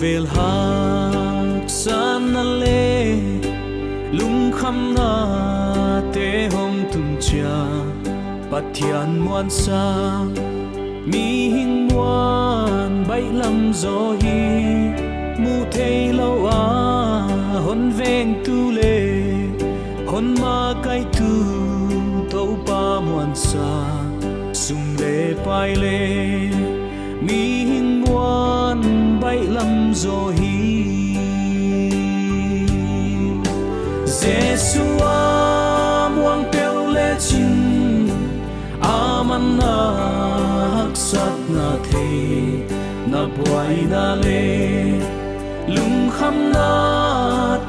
vel hak san na le lung kham na te hom tum cha pathian muan sa mi hing muan bai lam zo hi mu thei lo a hon veng tu le hon ma kai tu to pa muan sa sum le pai le mi hing muan bai lam zo hi Jesua muang peu le chin aman na hak sat na the na boy na le lung kham na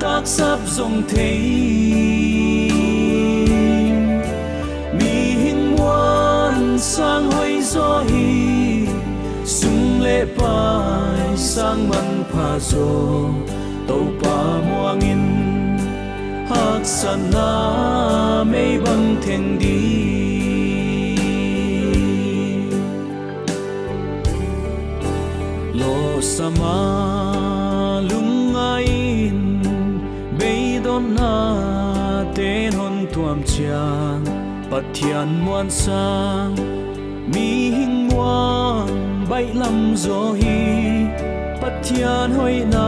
tak sap zong the mi hing muan sang hoi zo hi sum le pai sang man pha zo to pa muang in hak sana mei bang theng di lo sama lungain bei don na ten hon tuam chiang pathian muan sang mi hing muan bai lam zo hi pathian hoi na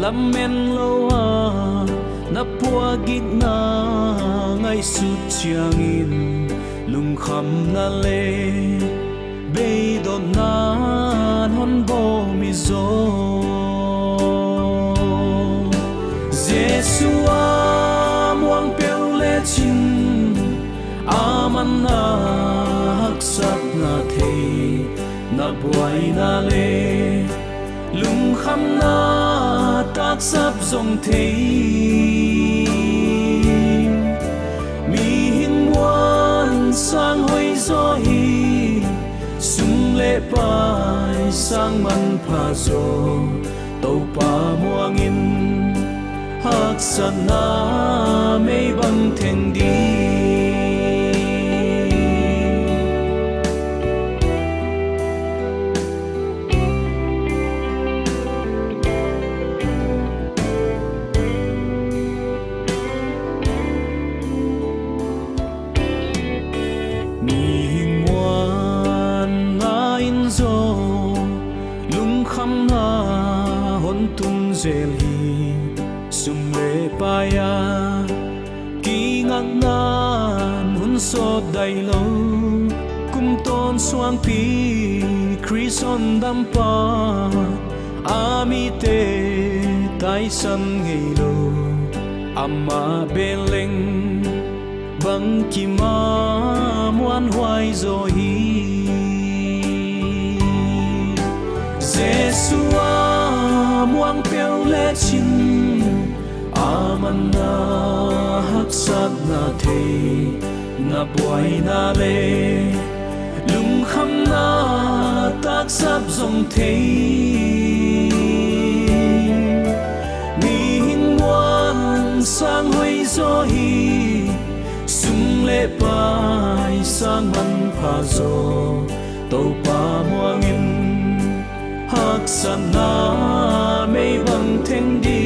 lam men lo a na pua git na ngai sut chiang in lung kham na le bei don na hon bo mi zo Jesua muang peu le chin aman na hak sat na the na boy na le lung kham na tak sap zong the mi hing muan sang hoi zo hi sum le pai sang man pha zo to pa muang in hak sana mei bang theng di tum zel hi sum le pa ya ki ngang nan hun so dai lo kum ton suang pi krison dam pa ami te tai san ngei lo amma beleng bang ki ma muan hoai zo hi Jesua muang peu le chin aman na hak sat na the na boy na le lung kham na tak sap zong the mi hing muan sang hoi zo hi sum le pai sang man pha zo to pa muang in hak sana mei bang theng di